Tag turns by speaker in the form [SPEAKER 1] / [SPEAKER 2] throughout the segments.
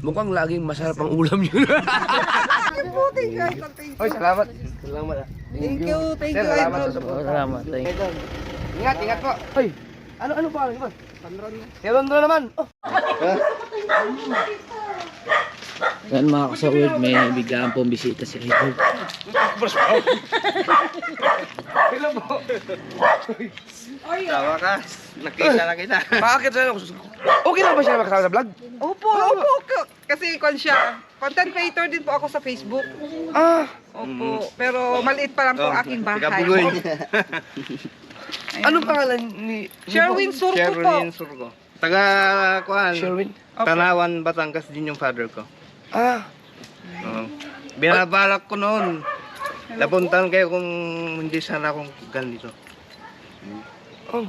[SPEAKER 1] Mukhang laging masarap ang ulam yun.
[SPEAKER 2] Thank you, Idol. Thank you.
[SPEAKER 1] Oy, salamat. Salamat.
[SPEAKER 2] Thank you,
[SPEAKER 1] Sir, salamat
[SPEAKER 2] Idol.
[SPEAKER 1] sa support.
[SPEAKER 3] Salamat, thank you.
[SPEAKER 1] Ingat, ingat po. Hoy, ano pa naman? Si Rondro naman. Oh.
[SPEAKER 3] Yan mga kasawid, may biglaan pong bisita si Idol.
[SPEAKER 1] Hello po.
[SPEAKER 4] Tawa ka. Nakita na kita.
[SPEAKER 1] Bakit sa'yo? Okay lang ba siya makasama sa vlog?
[SPEAKER 2] Opo, opo. Kasi siya, content creator din po ako sa Facebook.
[SPEAKER 1] Ah,
[SPEAKER 2] Opo, pero maliit pa lang po ang aking bahay.
[SPEAKER 4] Kabugoy.
[SPEAKER 1] anong pangalan ni...
[SPEAKER 2] Sherwin Surco po.
[SPEAKER 4] Sherwin Surco. Taga, kuhan.
[SPEAKER 1] Sherwin?
[SPEAKER 4] Tanawan, Batangas din yung father ko.
[SPEAKER 1] Ah,
[SPEAKER 4] Binabalak ko noon. Napuntahan kayo kung hindi sana akong ganito.
[SPEAKER 1] oh.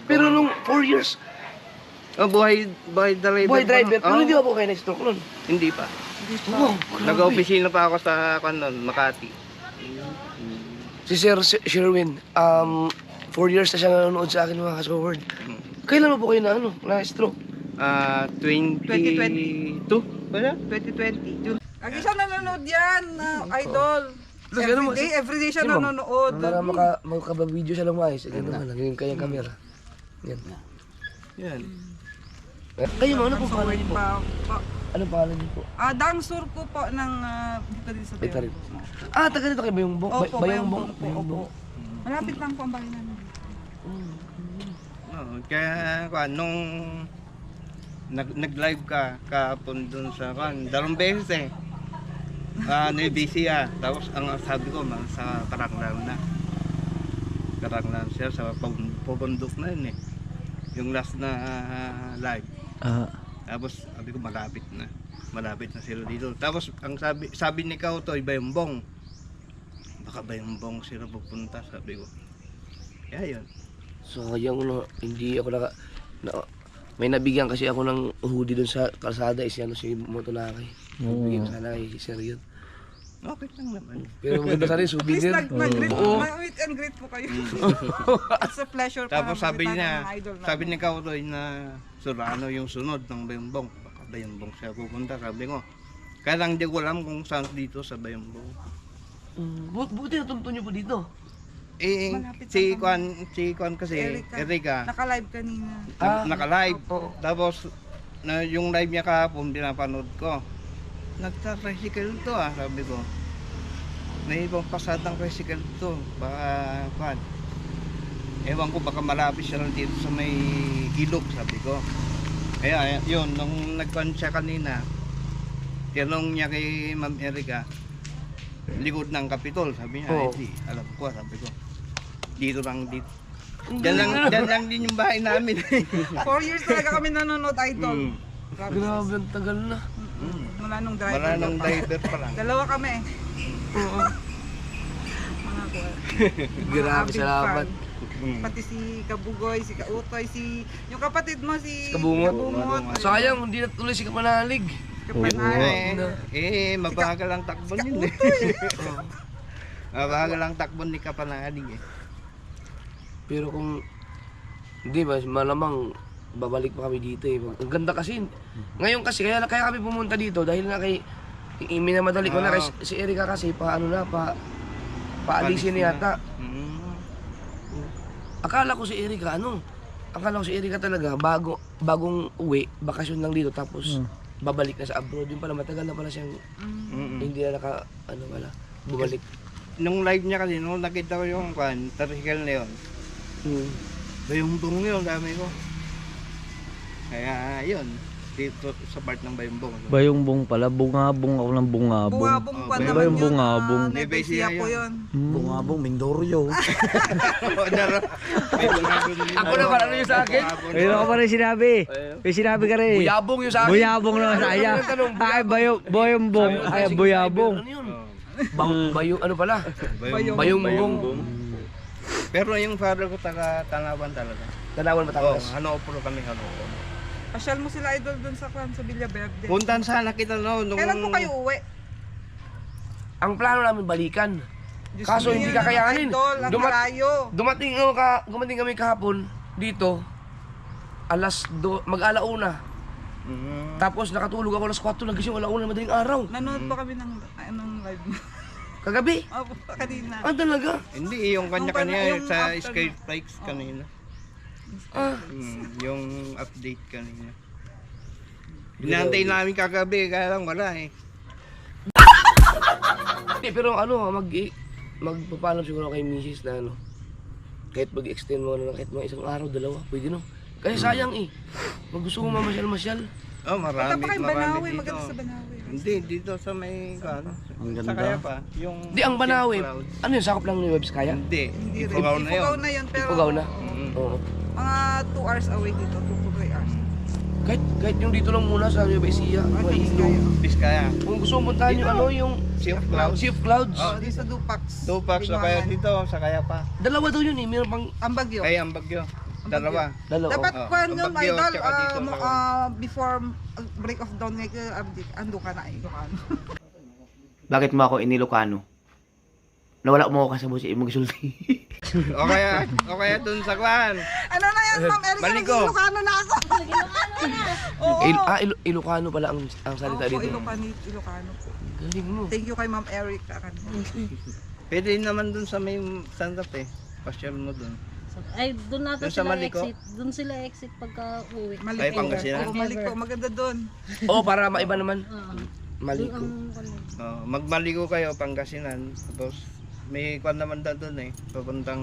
[SPEAKER 1] Pero nung 4 years,
[SPEAKER 4] Oh, buhay driver.
[SPEAKER 1] boy driver,
[SPEAKER 4] pa.
[SPEAKER 1] pero
[SPEAKER 4] Oh,
[SPEAKER 1] hindi ba po kayo na-stroke nun?
[SPEAKER 4] hindi pa.
[SPEAKER 1] Wow,
[SPEAKER 4] Nag-opisina pa ako sa kanon, Makati.
[SPEAKER 1] Si Sir Sherwin, 4 years na siya nanonood sa akin mga kasaward. Kailan mo po kayo na na-stroke?
[SPEAKER 4] 2022? Wala?
[SPEAKER 2] 2020. June. Lagi siya nanonood yan, Idol.
[SPEAKER 1] Tapos ganun mo,
[SPEAKER 2] Everyday siya
[SPEAKER 1] Sino, ma'am?
[SPEAKER 2] nanonood.
[SPEAKER 1] Para makababideo siya lang maayos. Ganun naman lang, yung kanyang camera. Yan.
[SPEAKER 4] Yan.
[SPEAKER 1] Kayo mo, ano po pangalan niyo po?
[SPEAKER 2] Pa.
[SPEAKER 1] Ano pangalan niyo po?
[SPEAKER 2] Dang Surco po ng dito din sa
[SPEAKER 1] Ito rin.
[SPEAKER 2] Bayong.
[SPEAKER 1] Taga dito kayo, Bayongbong?
[SPEAKER 2] Opo,
[SPEAKER 1] Bayongbong?
[SPEAKER 2] Bayongbong. Opo. Malapit lang po ang bahay namin.
[SPEAKER 4] Kaya nung nag-live ka kahapon dun sa dalawang beses eh. Busy Tapos ang sabi ko sa Karanglan na. Karanglan siya sa pabundok na yun eh. Yung last na live. Tapos sabi ko malapit na. Malapit na sila dito. Tapos ang sabi ni Kauto ay Bayongbong. Baka Bayongbong sila pupunta, sabi ko. Kaya yun.
[SPEAKER 1] So yung hindi ako may nabigyan kasi ako ng hoodie dun sa kalsada si Motolaki. Bigyan ko sana kay Sir yun.
[SPEAKER 4] Okay lang naman.
[SPEAKER 1] Pero maganda sa rin,
[SPEAKER 2] Please
[SPEAKER 1] souvenir.
[SPEAKER 2] mag-meet and greet po kayo. It's a pleasure pa.
[SPEAKER 4] Tapos sabi
[SPEAKER 2] makita
[SPEAKER 4] niya,
[SPEAKER 2] ng idol
[SPEAKER 4] sabi
[SPEAKER 2] namin.
[SPEAKER 4] ni Kautoy na Surano yung sunod ng Bayongbong. Baka Bayongbong siya pupunta, sabi ko. Kaya lang di ko alam kung saan dito sa Bayongbong.
[SPEAKER 1] Buti natuntun niyo po dito.
[SPEAKER 2] Malapit
[SPEAKER 4] Si
[SPEAKER 2] lang
[SPEAKER 4] Kwan kasi, Erika,
[SPEAKER 2] Naka-live kanina.
[SPEAKER 4] naka-live.
[SPEAKER 1] Oo.
[SPEAKER 4] Tapos, yung live niya kahapon, pinapanood ko. Nagta-tricycle to sabi ko. May ibang pasadang tricycle to. Baka, Kwan. Ewan ko, baka malapit siya lang dito sa may ilog, sabi ko. Kaya, yun, nung nag-kwan siya kanina, tinanong niya kay Ma'am Erika, likod ng Kapitol, sabi niya,
[SPEAKER 1] Oo.
[SPEAKER 4] di, alam ko, sabi ko. Dito lang, dito. Diyan lang din yung bahay namin.
[SPEAKER 2] 4 years talaga kami nanonood, Idol. Grabe.
[SPEAKER 1] Grabe, ang tagal na.
[SPEAKER 2] Mula nung driver.
[SPEAKER 4] Wala nang
[SPEAKER 2] pa.
[SPEAKER 4] driver pa lang.
[SPEAKER 2] Dalawa kami eh.
[SPEAKER 1] Oo.
[SPEAKER 2] Mga kuwan.
[SPEAKER 1] Grabe,
[SPEAKER 2] Avid
[SPEAKER 1] salamat.
[SPEAKER 2] fan. Pati si Kabugoy, si Kautoy, yung kapatid mo, si
[SPEAKER 1] Kabungot.
[SPEAKER 2] Kabungot.
[SPEAKER 1] Sayang, hindi natuloy si Kapanalig.
[SPEAKER 2] Kapanay.
[SPEAKER 4] Mabagal ang takbo yun eh. Mabagal ang takbo ni Kapanalig eh.
[SPEAKER 1] Pero kung hindi ba, malamang babalik pa kami dito eh. Ang ganda kasi. Ngayon kasi, kaya kami pumunta dito dahil nga kay minamadali ko na kay si Erika kasi paalisin niya yata. Akala ko si Erika, akala ko si Erika talaga bagong uwi, bakasyon lang dito tapos babalik na sa abroad. Yung pala matagal na pala siyang hindi na bumalik.
[SPEAKER 4] Nung live niya kasi, nung nakita ko yung tricycle na yun, Bayongbong yun, dami ko. Kaya yun, dito sa part ng Bayongbong.
[SPEAKER 3] Bayongbong pala, bungabong ako ng bungabong.
[SPEAKER 2] Bungabong pa
[SPEAKER 4] Bayong-
[SPEAKER 2] naman
[SPEAKER 3] Bayong
[SPEAKER 2] yun.
[SPEAKER 3] bungabong.
[SPEAKER 2] Nevesia po yun.
[SPEAKER 5] Bungabong, Mindoryo.
[SPEAKER 1] Ako naman, ano yung sa akin?
[SPEAKER 3] Ayun ako pa rin sinabi. May sinabi ka rin.
[SPEAKER 1] Buyabong yung sa akin.
[SPEAKER 3] Buyabong naman sa kanya. Ay, boyongbong. Ay, buyabong.
[SPEAKER 1] Ano yun? Bayong, ano pala?
[SPEAKER 2] Bayong-
[SPEAKER 1] Bayongbong.
[SPEAKER 4] Pero yung father ko taga Tanawan talaga.
[SPEAKER 1] Tanawan Batangas.
[SPEAKER 4] Hanopro kami, Hanopro.
[SPEAKER 2] Pasyal mo sila, Idol, dun sa Villa Verde.
[SPEAKER 4] Puntan sana kita no, nung...
[SPEAKER 2] Kailan po kayo uwi?
[SPEAKER 1] Ang plano namin balikan.
[SPEAKER 2] Diyos
[SPEAKER 1] Kaso
[SPEAKER 2] ko,
[SPEAKER 1] hindi
[SPEAKER 2] yun,
[SPEAKER 1] kakayanin.
[SPEAKER 2] Idol, ang kalayo.
[SPEAKER 1] Dumating kami kahapon dito. Mag-alauna. Tapos nakatulog ako alas 4, nagising wala ulan madaling araw.
[SPEAKER 2] Nanood pa kami ng live mo.
[SPEAKER 1] Kagabi?
[SPEAKER 2] Opo, kanina.
[SPEAKER 1] Ah, talaga?
[SPEAKER 4] Hindi, yung kanya-kanya
[SPEAKER 2] Yung
[SPEAKER 4] sa
[SPEAKER 2] after-
[SPEAKER 4] Skyflakes kanina.
[SPEAKER 1] Ah,
[SPEAKER 4] Yung update kanina. Inaantay namin kagabi, kaya lang wala eh.
[SPEAKER 1] hindi, pero ano, magpapaalam siguro kay Mrs. na ano, kahit mag-extend mo na lang kahit mga isang araw, dalawa, pwede no? Kasi sayang eh, mag gusto mo mamasyal-masyal.
[SPEAKER 4] Oh,
[SPEAKER 2] Punta pa kay Banawi,
[SPEAKER 4] marami dito.
[SPEAKER 2] maganda sa Banawi.
[SPEAKER 4] Hindi, dito sa may, ano,
[SPEAKER 5] Ang
[SPEAKER 4] sa
[SPEAKER 5] ganda.
[SPEAKER 4] kaya pa. Yung
[SPEAKER 1] Hindi, ang Banawi,
[SPEAKER 4] Clouds.
[SPEAKER 1] ano yun, sakop lang ni Webs Kaya?
[SPEAKER 4] Hindi,
[SPEAKER 2] Hindi rin.
[SPEAKER 4] Ifugao na yun.
[SPEAKER 2] Ifugao na yun, pero
[SPEAKER 1] Ifugao na? Oo.
[SPEAKER 2] mga 2 hours away dito, 2 to 3 hours.
[SPEAKER 1] Kahit yung dito lang muna sa Nueva Ecija, mga ilog.
[SPEAKER 4] Biskaya.
[SPEAKER 1] Kung gusto mo puntahan yung ano, yung
[SPEAKER 4] Sea of Clouds.
[SPEAKER 1] Sea of Clouds.
[SPEAKER 4] Oh,
[SPEAKER 2] Dito sa Dupax.
[SPEAKER 4] Dupax na kaya dito, sa kaya pa.
[SPEAKER 1] Dalawa daw yun eh, meron pang
[SPEAKER 2] Ang Bagyo.
[SPEAKER 4] Kaya ang bagyo. Dalawa.
[SPEAKER 1] dalawa.
[SPEAKER 2] Dapat
[SPEAKER 4] Oh,
[SPEAKER 2] kung
[SPEAKER 4] ang
[SPEAKER 2] yun,
[SPEAKER 4] Bagyo,
[SPEAKER 2] idol,
[SPEAKER 4] tsaka dito sa
[SPEAKER 2] before break of dawn, ando ka na eh.
[SPEAKER 3] Bakit mo ako inilocano? Nawala mo ako sa busi mo gisulti.
[SPEAKER 4] O kaya dun sa kwan.
[SPEAKER 2] Ano na yan, Ma'am Erika?
[SPEAKER 4] Baligo.
[SPEAKER 2] Ilocano na ako. Oo.
[SPEAKER 1] Ilocano pala ang salita
[SPEAKER 2] Opo,
[SPEAKER 1] dito.
[SPEAKER 2] Ilocano po.
[SPEAKER 1] Galing mo.
[SPEAKER 2] Thank you kay Ma'am Erika.
[SPEAKER 4] Pwede naman dun sa may stand-up eh. Pasyal mo dun.
[SPEAKER 6] Ay, doon natin
[SPEAKER 4] Doon sa
[SPEAKER 6] sila
[SPEAKER 4] Maliko?
[SPEAKER 6] exit. Doon sila exit pagka uwi.
[SPEAKER 4] Ay, Pangasinan?
[SPEAKER 2] Oo, Maliko. Maganda doon.
[SPEAKER 1] Oh, para maiba naman.
[SPEAKER 6] Oo.
[SPEAKER 1] Maliko.
[SPEAKER 6] Doon ang
[SPEAKER 4] Oh, magmaligo kayo Pangasinan. Tapos may kwan naman doon eh. Papuntang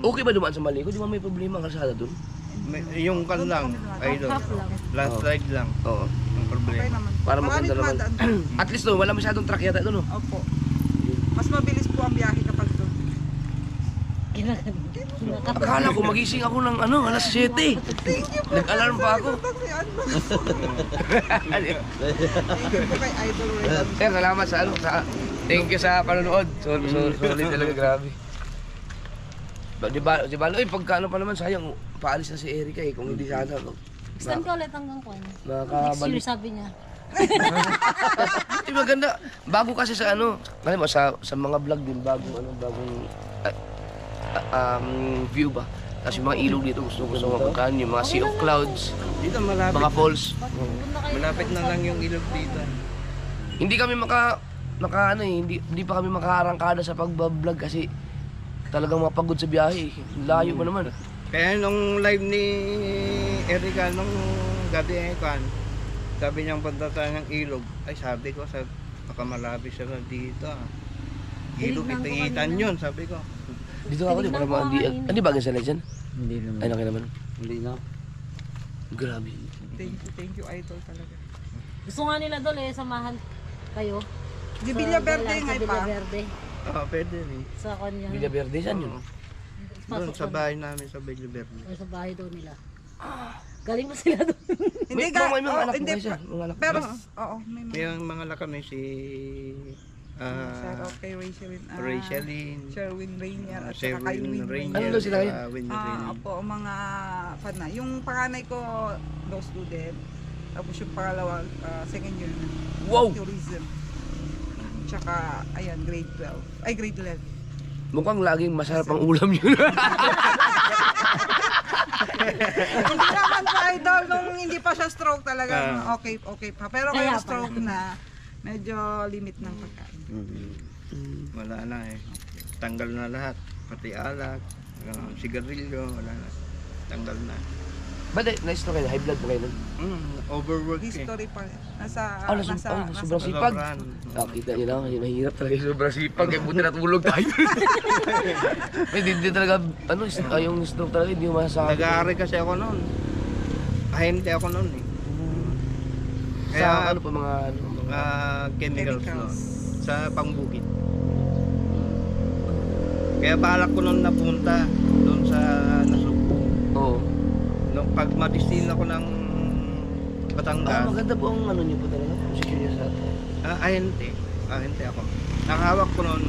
[SPEAKER 1] Okay ba dumaan sa Maliko? Di ba may problema ang kalsada dun?
[SPEAKER 4] yung kwan lang. Ay doon.
[SPEAKER 6] half lang.
[SPEAKER 4] Last
[SPEAKER 1] Oh.
[SPEAKER 4] ride lang.
[SPEAKER 1] Oo.
[SPEAKER 4] Ang
[SPEAKER 2] Okay
[SPEAKER 4] problema.
[SPEAKER 2] naman.
[SPEAKER 1] Para
[SPEAKER 2] Maraming
[SPEAKER 1] maganda naman.
[SPEAKER 2] dumadaan doon.
[SPEAKER 1] At least no, wala masyadong truck yata doon no?
[SPEAKER 2] Opo. Mas mabilis po ang biyahe kapag doon.
[SPEAKER 1] Akala ko magising ako ng ano, alas 7. Nag-alarm pa ako.
[SPEAKER 2] Kasi ano. Thank you po kay Idol Ray.
[SPEAKER 1] Sir, salamat sa ano, thank you sa panonood. Solid talaga, grabe. Di ba, pagka ano pa naman, sayang, paalis na si Erika eh, kung hindi sana.
[SPEAKER 6] Extend ka ulit hanggang kwan. Next year
[SPEAKER 1] Makakabalik.
[SPEAKER 6] sabi niya.
[SPEAKER 1] Di maganda. Bago kasi sa ano, alam mo, sa mga vlog din, bagong view ba? Tapos yung mga ilog dito, gusto mo mapuntahan, yung mga Sea of Clouds,
[SPEAKER 4] Dito malapit.
[SPEAKER 1] mga falls.
[SPEAKER 6] Punta kayo.
[SPEAKER 4] Malapit na lang yung ilog dito.
[SPEAKER 1] Hindi kami ano eh, hindi pa kami makaarangkada sa pagbablog kasi talagang mapagod sa biyahe. Layo pa naman.
[SPEAKER 4] Kaya nung live ni Erika nung gabi eh, kwan, sabi niyang punta tayo ng ilog. Ay sabi ko, baka malapit siya na dito ah. Ilog,
[SPEAKER 6] Tinignan ko
[SPEAKER 4] itiitan
[SPEAKER 6] kanina.
[SPEAKER 4] yun, sabi ko.
[SPEAKER 1] Dito ako, di ba naman, hindi bagay sa legend?
[SPEAKER 5] Hindi naman.
[SPEAKER 1] Ay, okay naman.
[SPEAKER 5] Hindi na.
[SPEAKER 1] Grabe.
[SPEAKER 2] Thank you Idol talaga.
[SPEAKER 6] Gusto nga nila doon eh, samahan kayo.
[SPEAKER 2] Di Villa Verde
[SPEAKER 6] Sa
[SPEAKER 2] nga
[SPEAKER 6] Villa
[SPEAKER 2] pa.
[SPEAKER 6] Verde.
[SPEAKER 4] Oo, pwede rin.
[SPEAKER 6] Sa kanya.
[SPEAKER 1] Villa Verde, saan yun?
[SPEAKER 4] Doon sa bahay namin sa Villa Verde.
[SPEAKER 6] Sa bahay daw nila. Galing mo sila doon.
[SPEAKER 2] Hindi
[SPEAKER 1] May mga anak mo
[SPEAKER 2] hindi
[SPEAKER 1] kayo siya. Mga anak mo.
[SPEAKER 2] Pero, oo, may
[SPEAKER 4] May mga anak kami si
[SPEAKER 2] Shout out kay
[SPEAKER 4] Rachelin,
[SPEAKER 2] Sherwin Rainier at saka kay
[SPEAKER 4] Sherwin
[SPEAKER 2] Win
[SPEAKER 4] Rainier,
[SPEAKER 1] Ano daw sila kayo?
[SPEAKER 4] Win Rainier.
[SPEAKER 2] Opo, mga fan na. Yung panganay ko, law student. Tapos yung pangalawa, second year na.
[SPEAKER 1] Wow!
[SPEAKER 2] Tourism. Tsaka, ayan, grade 12. Ay, grade 11.
[SPEAKER 1] Mukhang laging masarap ang ulam yun.
[SPEAKER 2] Hindi naman po idol, nung hindi pa siya stroke talaga, okay pa. Pero
[SPEAKER 6] Kaya
[SPEAKER 2] kaya stroke na, medyo limit ng pagkain.
[SPEAKER 4] Wala na eh. Tanggal na lahat. Pati alak, sigarilyo, wala na. Tanggal na.
[SPEAKER 1] Ba't na-stroke kayo? High blood ba kayo nun?
[SPEAKER 4] Overwork eh.
[SPEAKER 2] History pa. Nasa,
[SPEAKER 1] sobrang sipag. Kita niyo lang, mahirap talaga yung sobrang sipag. Kaya buti natulog tayo. Hindi talaga, yung stroke talaga, hindi mo masasabi.
[SPEAKER 4] Nag-aaral kasi ako noon. Ahente ako noon eh.
[SPEAKER 1] Sa ano pa mga ano?
[SPEAKER 4] Chemicals noon. Sa pangbukid. Kaya balak ko noon napunta doon sa Nasugbu.
[SPEAKER 1] Oo.
[SPEAKER 4] Nung pag madistin ako ng Batangas,
[SPEAKER 1] Maganda po ang ano niyo po talaga. Position niyo sa...
[SPEAKER 4] ahente ako. Nakahawak ko noon,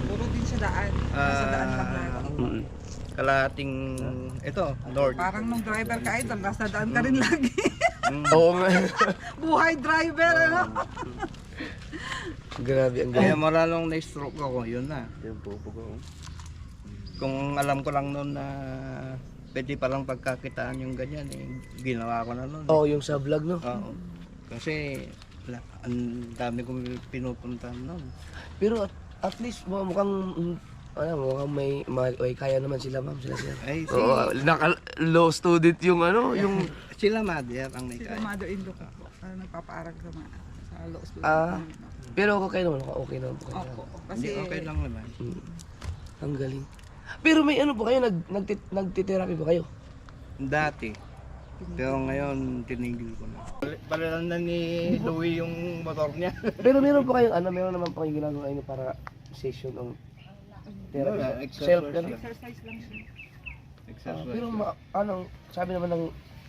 [SPEAKER 2] Puro din sa daan. Nasa daan lang lagi.
[SPEAKER 4] kalating, ito, North.
[SPEAKER 2] Parang nung driver ka idol, nasa daan ka rin lagi.
[SPEAKER 1] Oo nga.
[SPEAKER 2] Buhay driver, ano?
[SPEAKER 1] Grabe, ang
[SPEAKER 4] Kaya
[SPEAKER 1] galing.
[SPEAKER 4] malalong na-stroke ako, yun na.
[SPEAKER 1] Yan po, po.
[SPEAKER 4] Kung alam ko lang noon na pwede palang pagkakitaan yung ganyan eh. Ginawa ko na nun.
[SPEAKER 1] Oo, yung sa vlog, no?
[SPEAKER 4] Oo. Kasi ang dami kong pinupuntahan nun.
[SPEAKER 1] Pero at least mukhang mukhang may kaya naman sila, ma'am, sila sir.
[SPEAKER 4] Ay,
[SPEAKER 1] Oo, naka-low student yung ano, yung
[SPEAKER 4] sila mother ang may
[SPEAKER 2] Sila
[SPEAKER 4] kaya.
[SPEAKER 2] mother-in-law ko po. Nagpapaarag sa law school.
[SPEAKER 1] pero okay naman, okay naman po kayo.
[SPEAKER 2] Opo.
[SPEAKER 4] Hindi,
[SPEAKER 2] Kasi
[SPEAKER 4] okay lang naman.
[SPEAKER 1] Ang galing. Pero may ano po kayo, nagtitherapy po kayo?
[SPEAKER 4] Dati. Pero ngayon, tinigil ko na. Pala na ni Louie yung motor niya.
[SPEAKER 1] Pero meron po kayo, meron naman po kayong ginagawa inyo para session ng therapy.
[SPEAKER 4] Wala,
[SPEAKER 1] Self,
[SPEAKER 4] exercise
[SPEAKER 1] ano?
[SPEAKER 4] yan.
[SPEAKER 2] exercise lang siya.
[SPEAKER 4] Exercise.
[SPEAKER 1] Pero sabi naman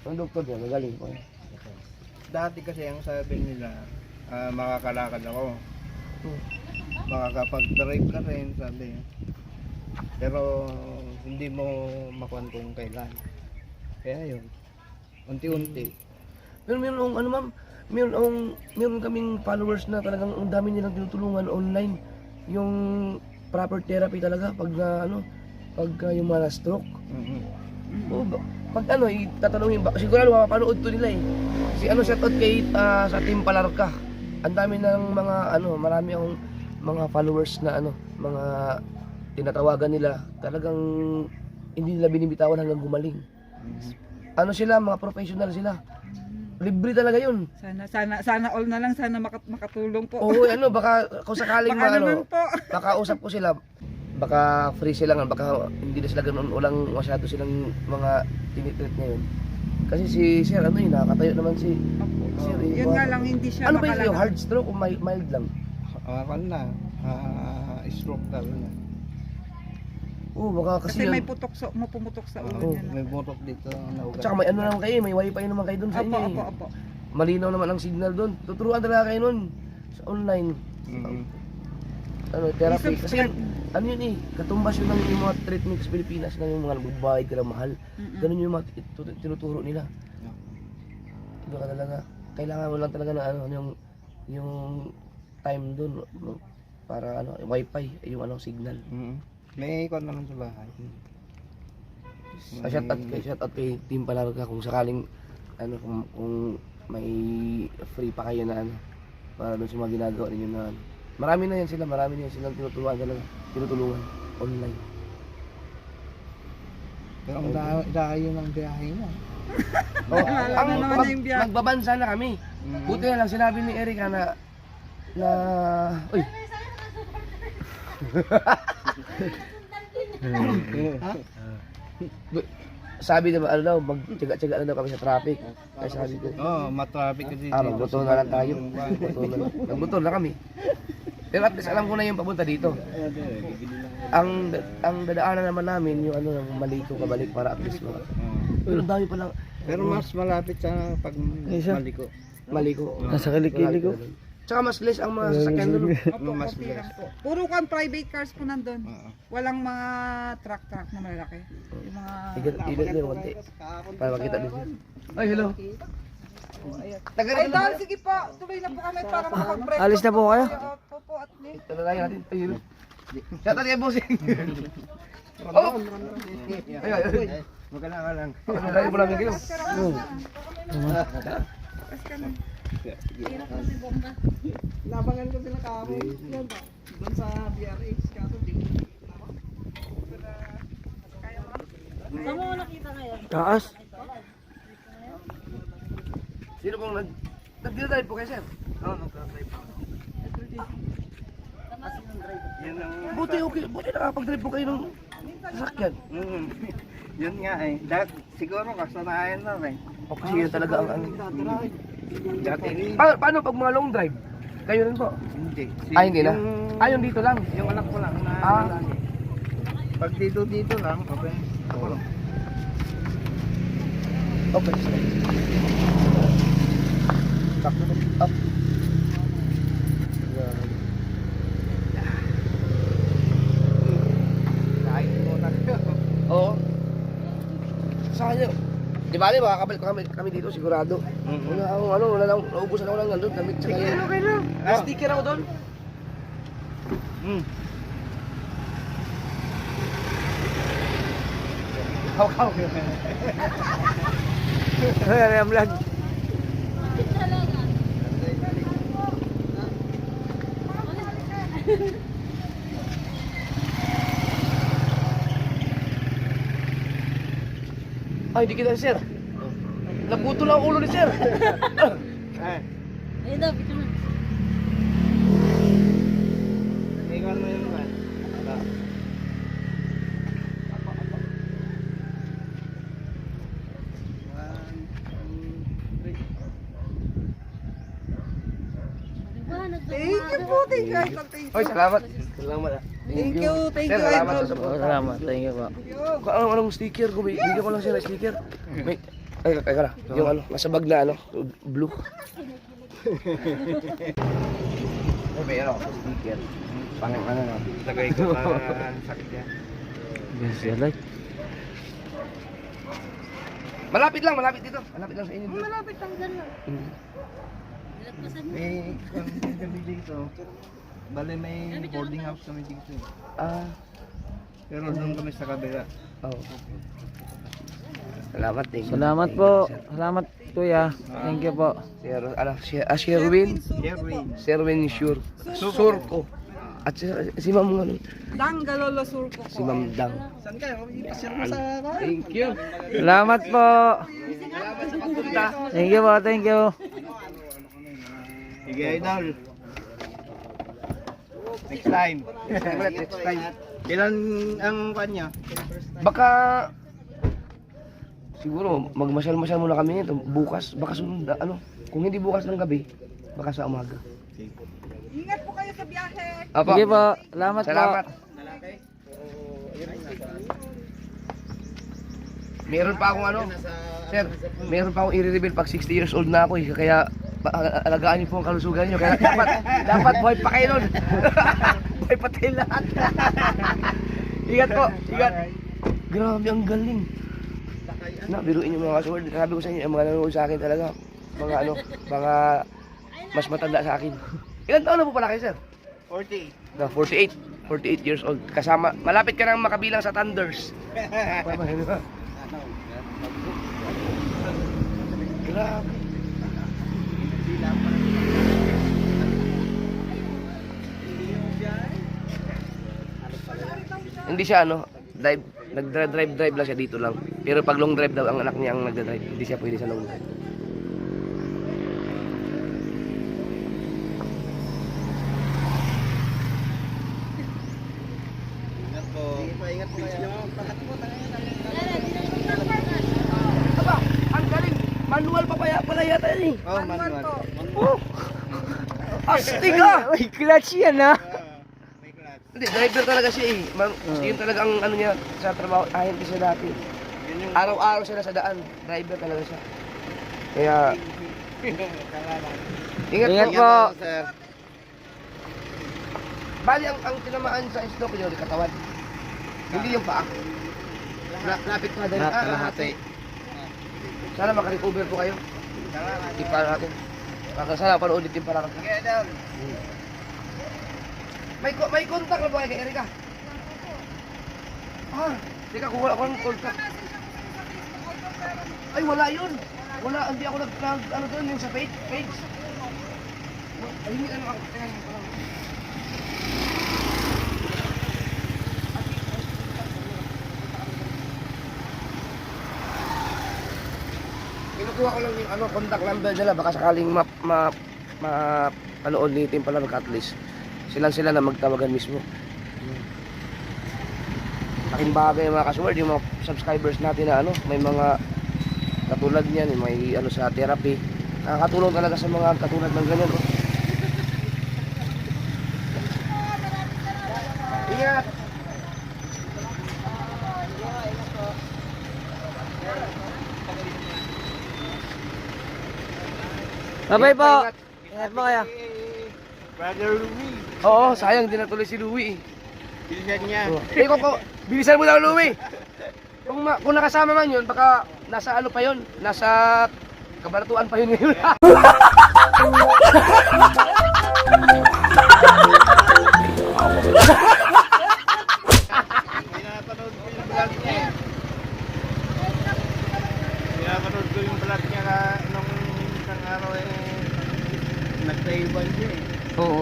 [SPEAKER 1] ng doktor niya, magaling po.
[SPEAKER 4] Dati kasi ang sabi nila, makakalakad ako. Makakapag-drive ka rin, sabi. Pero hindi mo makuhan kung kailan. Kaya yun, unti-unti.
[SPEAKER 1] Pero meron ma'am, meron kaming followers na talagang ang dami nilang tinutulungan online. Yung proper therapy talaga pag yung mga stroke. Oo, pag itatanungin ba, siguro mapapanood to nila eh. Shoutout kay sa Team Palarca. Ang dami ng mga marami akong mga followers na mga tinatawagan nila. Talagang hindi nila binibitawan hanggang gumaling. Sila, mga professional sila. Libre talaga yun.
[SPEAKER 2] Sana all na lang, sana makatulong po.
[SPEAKER 1] Oo, baka kung sakaling
[SPEAKER 2] Baka naman po.
[SPEAKER 1] makausap ko sila, baka free sila nga, baka hindi na sila ganun, walang masyado silang mga tinitreat ngayon. Kasi si Sir, nakakatayo naman si Sir.
[SPEAKER 2] Yun nga lang, hindi siya
[SPEAKER 1] Ano ba yung hard stroke o mild lang?
[SPEAKER 4] Awan na, stroke talaga.
[SPEAKER 1] Oo, baka kasi
[SPEAKER 2] Kasi may
[SPEAKER 1] yan.
[SPEAKER 2] pumutok sa ulo
[SPEAKER 1] Oo,
[SPEAKER 2] niya.
[SPEAKER 4] May butok dito na ugat.
[SPEAKER 1] Tsaka may naman kayo, may wifi naman kayo doon sa inyo eh.
[SPEAKER 2] Opo.
[SPEAKER 1] Malinaw naman ang signal doon. Tuturuan talaga kayo noon sa online. Therapy. Kasi yun eh, katumbas yun ng yung mga treatment sa Pilipinas na yung mga nagbabayad ka ng mahal. Ganun yung mga tinuturo nila. Iba ka talaga. Kailangan mo lang talaga ng yung time doon para wifi, yung signal.
[SPEAKER 4] May ikon naman sa bahay.
[SPEAKER 1] Shoutout kay Team Palarca kung sakaling kung may free pa kayo na para doon sa mga ginagawa ninyo na marami na yan silang tinutulungan online.
[SPEAKER 4] Pero ang dahil ng biyahe niya.
[SPEAKER 1] Magbabansa na kami. Buti na lang sinabi ni Erica na uy. Sabi naman magtiyaga-tiyaga na daw kami sa traffic. Kaya sabi ko,
[SPEAKER 4] matraffic kasi.
[SPEAKER 1] magbuto na lang tayo. Magbuto na kami. Pero at least alam ko na yung papunta dito. Ang dadaanan naman namin yung Maliko kabalik para at least pero ang dami pa lang.
[SPEAKER 4] Pero mas malapit sa pag maliko.
[SPEAKER 1] Maliko.
[SPEAKER 5] Nasa kilikili ko.
[SPEAKER 1] Tsaka mas less ang mga sasakyan doon.
[SPEAKER 2] Opo,
[SPEAKER 4] Mas
[SPEAKER 2] konti
[SPEAKER 4] bilis.
[SPEAKER 2] lang po. Puro private cars po nandun. Walang mga truck na malalaki. Yung mga...
[SPEAKER 1] Ilan din, konti. Para makita din. Ay, hello.
[SPEAKER 2] Ay, dahil sige po. Tuloy na po kami para makapag-break.
[SPEAKER 5] Alis na po kayo?
[SPEAKER 2] Opo, at least.
[SPEAKER 1] Talalayan natin. Ay, hello. Shoutout kay Bossing. Oh! Ay.
[SPEAKER 4] Magkala ka lang.
[SPEAKER 1] Talalayan mo lang kayo.
[SPEAKER 2] Labangan ko sila kahapon. Yan ba? Doon sa BRH. Kaso di.
[SPEAKER 6] Saan mo nakita ngayon?
[SPEAKER 5] Taas.
[SPEAKER 1] Sino pong nag-drive po kayo, sir?
[SPEAKER 4] Oo, nagkakay pa. Yan ang...
[SPEAKER 1] Buti nakapag-drive po kayo ng sasakyan.
[SPEAKER 4] Yun nga eh. Siguro kasanayan na rin.
[SPEAKER 1] O kasi yun talaga ang
[SPEAKER 4] Dati
[SPEAKER 1] Paano pag mga long drive? Kayo rin po?
[SPEAKER 4] hindi.
[SPEAKER 1] Hindi na? Yung dito lang?
[SPEAKER 4] Yung anak ko lang na lalaki. Pag dito lang, okay. Ako lang.
[SPEAKER 1] Okay. Up.
[SPEAKER 4] Kain muna.
[SPEAKER 1] Oo. Sa kanya. Di ba makakabalik kami dito sigurado. Wala lang, naubusan ako lang nandun. Gamit sa kanya. Okay lang. May sticker ako doon. Kaukaw.
[SPEAKER 3] Ano yung vlog?
[SPEAKER 1] Ay, di kita sir. Naputo lang ang ulo ni sir.
[SPEAKER 6] Ayun daw, picture na.
[SPEAKER 4] Ikaw mo yun ba?
[SPEAKER 2] Thank you po, thank you, Idol. Thank you.
[SPEAKER 1] Oy, salamat. Salamat.
[SPEAKER 2] Thank you, thank
[SPEAKER 1] Sir,
[SPEAKER 2] you,
[SPEAKER 1] salamat
[SPEAKER 2] Idol.
[SPEAKER 1] sa support.
[SPEAKER 3] Salamat, thank you po.
[SPEAKER 1] Anong sticker ko? Bigyan ko lang sir ng sticker. May, ay, ka na. Yung ano, nasa bag na ano, blue. Ay, may ano, sticker. Pang ano na.
[SPEAKER 4] Lagay ko para sakit yan.
[SPEAKER 3] Yes, like.
[SPEAKER 1] Malapit dito. Malapit lang sa inyo.
[SPEAKER 6] Malapit lang dyan lang. Nilagpasan mo.
[SPEAKER 4] May kami dito. Bale may boarding house kami dito.
[SPEAKER 1] Ah,
[SPEAKER 4] Pero doon kami sa kabila.
[SPEAKER 1] oh. Salamat din.
[SPEAKER 3] Salamat po. Salamat, kuya. Thank you po.
[SPEAKER 1] Sherwin.
[SPEAKER 4] Sherwin.
[SPEAKER 1] Sherwin Surko. At si Ma'am ano,
[SPEAKER 2] Dang Galolo Surco
[SPEAKER 1] si
[SPEAKER 2] po.
[SPEAKER 1] Ma'am Dang.
[SPEAKER 4] Saan kayo? Ipasyal mo sa
[SPEAKER 1] Thank you.
[SPEAKER 3] Salamat po.
[SPEAKER 1] Salamat sa pagpunta.
[SPEAKER 3] Thank you po, thank you.
[SPEAKER 4] Sige, Idol. Next time.
[SPEAKER 1] Next time.
[SPEAKER 4] Kailan ang kanya?
[SPEAKER 1] Baka siguro magmasyal-masyal muna kami nito bukas, baka sunod ano, kung hindi bukas ng gabi, baka sa umaga.
[SPEAKER 2] Ingat po kayo sa biyahe.
[SPEAKER 1] Apa.
[SPEAKER 3] Sige po. Salamat,
[SPEAKER 1] Salamat.
[SPEAKER 3] po.
[SPEAKER 1] Meron pa akong ano, sir, meron pa akong i-reveal pag 60 years old na ako eh, kaya alagaan niyo po ang kalusugan niyo, kaya dapat buhay pa kayo nun. Buhay pa tayo lahat. Ingat po, ingat. Grabe, ang galing. Na, biruin yung mga kasword. Sabi ko sa inyo, yung mga nanonood sa akin talaga, mga ano, mga mas matanda sa akin. Ilan taon na po pala kayo, sir?
[SPEAKER 4] 40.
[SPEAKER 1] No, 48. 48 years old. Kasama, malapit ka nang makabilang sa Thunders. Grabe. Hindi siya ano, drive, nag-drive lang siya dito lang. Pero pag long drive daw ang anak niya ang nagda-drive, hindi siya pwede sa long drive.
[SPEAKER 4] Ingat po. Ingat po kayo.
[SPEAKER 1] Aba, ang galing. Manual pa pala yata yun eh.
[SPEAKER 4] Oh,
[SPEAKER 2] Manual po.
[SPEAKER 1] Oh! Astig ah!
[SPEAKER 3] Uy, clutch yan ha.
[SPEAKER 4] May class.
[SPEAKER 1] Hindi, driver talaga siya eh. Yun talaga ang ano niya sa trabaho. Ahente siya dati. Araw-araw sila sa daan. Driver talaga siya. Kaya, ingat
[SPEAKER 3] Ingat
[SPEAKER 1] po.
[SPEAKER 3] po.
[SPEAKER 4] Sir.
[SPEAKER 1] Bali, ang tinamaan sa stroke niyo, katawan. Hindi yung paa. Lapit pa dahil.
[SPEAKER 4] Kalahati.
[SPEAKER 1] Sana makarecover po kayo. Tipa natin. Sana panood din para natin.
[SPEAKER 4] Sige, Idol.
[SPEAKER 1] May contact na ba kay Erika? Ah, teka, kung wala akong contact. Ay, wala yun. Wala, hindi ako ano doon, yung sa page. Ay, hindi, ano ako. Teka, hindi ko lang. Kinukuha ko lang yung ano, contact number nila. Baka sakaling mapanood ni Team Palarok at least. Sila na magtawagan mismo. Aking bagay mga kasword, yung mga subscribers natin na ano, may mga katulad niyan, may ano sa therapy. Nakakatulong talaga sa mga katulad ng ganyan. Oh. Ingat!
[SPEAKER 3] Bye-bye po. Ingat po kayo.
[SPEAKER 4] Brother Louie.
[SPEAKER 1] Oo, sayang din natuloy si Louie.
[SPEAKER 4] Bilisan niya.
[SPEAKER 1] Eh, bilisan mo daw Louie. Kung nakasama man yun, baka nasa ano pa yun, nasa kabaratuan pa yun ngayon.
[SPEAKER 4] Pinapanood ko yung vlog niya.
[SPEAKER 3] Oo.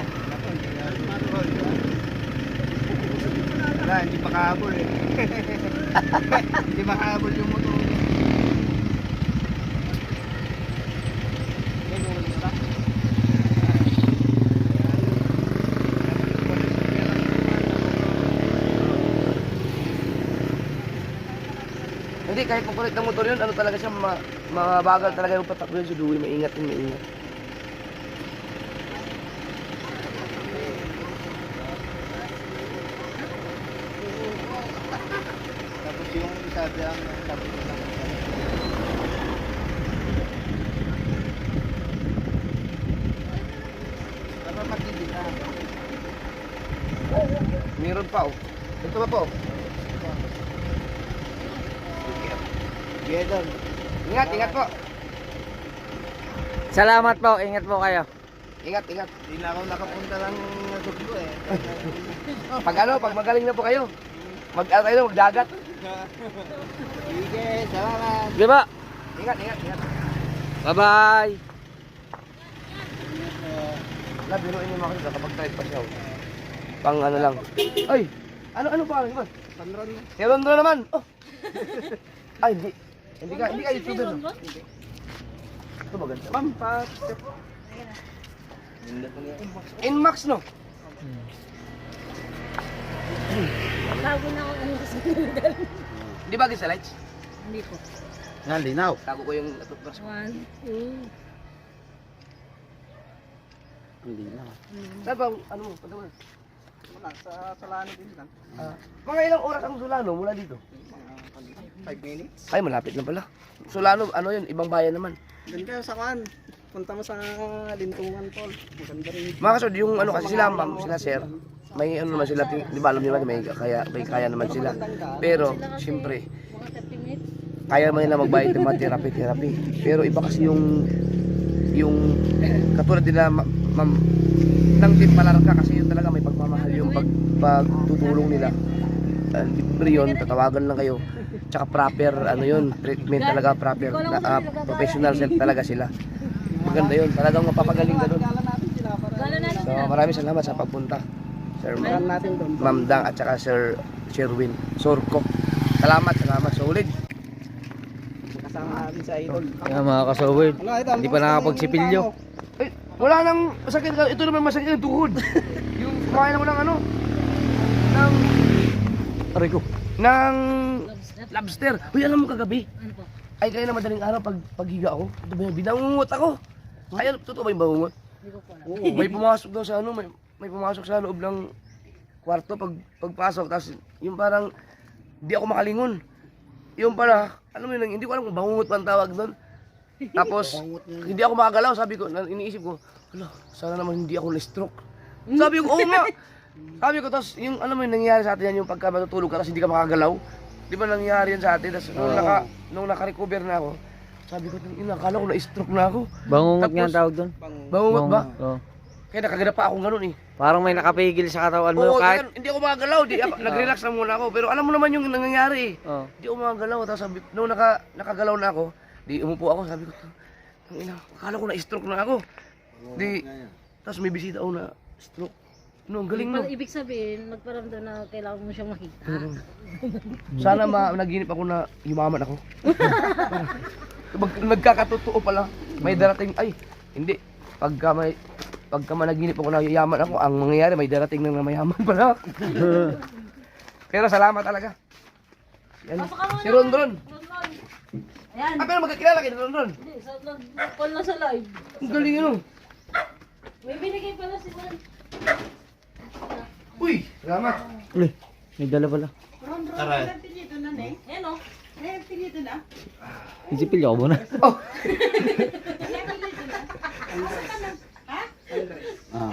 [SPEAKER 4] Wala, hindi pa kahabol eh. Hindi makahabol yung motor.
[SPEAKER 1] Hindi, kahit kukulit ng motor yun, ano talaga siya, mabagal talaga yung patakbo yun si Dewey, maingat yun, maingat.
[SPEAKER 4] Tapos yung isa dyan, sabi ko lang. Dapat matindi na.
[SPEAKER 1] Meron pa oh. Ito pa po.
[SPEAKER 4] Sige doon.
[SPEAKER 1] Ingat, ingat po.
[SPEAKER 3] Salamat po, ingat po kayo.
[SPEAKER 1] Ingat, ingat.
[SPEAKER 4] Hindi na ako nakapunta lang Sugbo eh.
[SPEAKER 1] Pag magaling na po kayo, tayo magdagat.
[SPEAKER 4] Sige, salamat.
[SPEAKER 3] Di ba?
[SPEAKER 1] Ingat, ingat, ingat.
[SPEAKER 3] Bye-bye.
[SPEAKER 1] Biruin niyo mga kapag kapag-drive pa siya. Oh. Pang ano lang. Ay! Ano pa? Ano ba?
[SPEAKER 4] Panron.
[SPEAKER 1] Si Rondro naman! Oh! Ay, hindi. Hindi ka YouTuber. No? Ito maganda.
[SPEAKER 4] Pampat.
[SPEAKER 1] Inmax, no?
[SPEAKER 6] Bago na ako ano sa
[SPEAKER 1] Di ba sa lights?
[SPEAKER 6] Hindi po.
[SPEAKER 5] Yan, linaw.
[SPEAKER 1] Tago ko yung toothbrush ko.
[SPEAKER 6] 1, 2.
[SPEAKER 5] Ang linaw.
[SPEAKER 1] Saan ba? Ano mo? Punta mo na.
[SPEAKER 4] Wala, sa Solano din lang.
[SPEAKER 1] Mga ilang oras ang Solano mula dito?
[SPEAKER 4] 5 minutes.
[SPEAKER 1] Ay, malapit lang pala. Solano, ano yun? Ibang bayan naman.
[SPEAKER 4] Doon kayo sa Kwan. Punta mo sa Lintungan, Tol. Maganda rin.
[SPEAKER 1] Mga kasod, yung ano kasi sila, ma'am, sila sir, may ano naman sila, di ba alam nila, may kaya naman sila. Pero, siyempre,
[SPEAKER 6] Mga 30 minutes.
[SPEAKER 1] kaya naman nila magbayad ng mga therapy. Pero iba kasi yung katulad nila, ma'am, ng Team Palarca kasi yun talaga may pagmamahal yung pagtutulong nila. Libre yun, tatawagan lang kayo. Tsaka proper, ano yun, treatment talaga proper, professional talaga sila. Maganda yun, talagang mapapagaling ka doon.
[SPEAKER 6] Gala natin
[SPEAKER 1] So maraming salamat sa pagpunta. Sir Ma'am Dang at saka Sir Sherwin Sorko. Salamat. Solid.
[SPEAKER 4] Kasama natin sa Idol.
[SPEAKER 3] Yan mga kasawid. Hindi pa nakapagsipilyo.
[SPEAKER 1] Eh, wala nang masakit. Ito naman masakit yung tuhod. Yung kumain ako ng ano?
[SPEAKER 3] Aray ko.
[SPEAKER 1] Ng lobster. Uy, alam mo kagabi?
[SPEAKER 6] Ano po?
[SPEAKER 1] Ay, kaya na madaling araw paghiga ako. Ito ba yun? Binangungot ako. Ay, totoo ba yung bangungot?
[SPEAKER 6] Hindi ko po alam.
[SPEAKER 1] May pumasok daw sa ano, may pumasok sa loob ng kwarto pagpasok. Tapos yung parang hindi ako makalingon. Yung pala, alam mo yun, hindi ko alam kung bangungot pa ang tawag doon. Tapos, hindi ako makagalaw. Sabi ko, iniisip ko, hala, sana naman hindi ako na-stroke. Sabi ko, oo nga. Sabi ko, tapos yung alam mo yung nangyayari sa atin yan, yung pagka matutulog ka, tapos hindi ka makagalaw. Di ba nangyayari yan sa atin? Tapos nung naka-recover na ako, sabi ko, akala ko na-stroke na ako.
[SPEAKER 3] Bangungot nga
[SPEAKER 1] Tapos,
[SPEAKER 3] ang tawag doon.
[SPEAKER 1] Bangungot ba?
[SPEAKER 3] Oo.
[SPEAKER 1] Kaya nakaganap pa akong ganun eh.
[SPEAKER 3] Parang may nakapigil sa katawan mo.
[SPEAKER 1] Oo,
[SPEAKER 3] Kahit...
[SPEAKER 1] hindi ako makagalaw. Nag-relax na muna ako. Pero alam mo naman yung nangyayari eh.
[SPEAKER 3] Oo.
[SPEAKER 1] Hindi ako makagalaw. Tapos sabi, nung nakagalaw na ako, di umupo ako, sabi ko, akala ko na-stroke na ako. Tapos may bisita ako na stroke. No, ang galing no.
[SPEAKER 6] Ibig sabihin, nagparamdam na kailangan mo siyang makita.
[SPEAKER 1] Sana naginip ako na yumaman ako. Nagkakatotoo pala. May darating, ay, hindi. Pagka managinip ako na yaman ako, ang mangyayari may darating na mayaman pala. Pero salamat talaga. Yan. Si Rondron.
[SPEAKER 6] Ayan.
[SPEAKER 1] Pero magkakilala kayo ni Rondron.
[SPEAKER 6] Hindi, call na sa live.
[SPEAKER 1] Ang galing yun.
[SPEAKER 6] May binigay pala si Juan.
[SPEAKER 1] Uy, salamat.
[SPEAKER 3] Uy, may dala pala.
[SPEAKER 6] Ayan o.
[SPEAKER 3] Isipilyo ko muna.
[SPEAKER 1] Oh,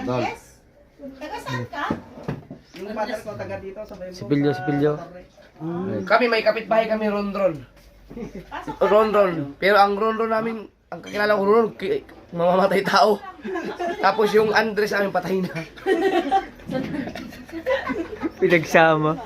[SPEAKER 5] Tol.
[SPEAKER 4] Yung mother ko taga dito sa Baybo.
[SPEAKER 3] Sipilyo.
[SPEAKER 1] kami may kapitbahay kami Rondron. Rondron. Pero ang Rondron namin, ang kakilala ko Rondron, mamamatay tao. Tapos yung Andres namin patay na.
[SPEAKER 3] Pinagsama.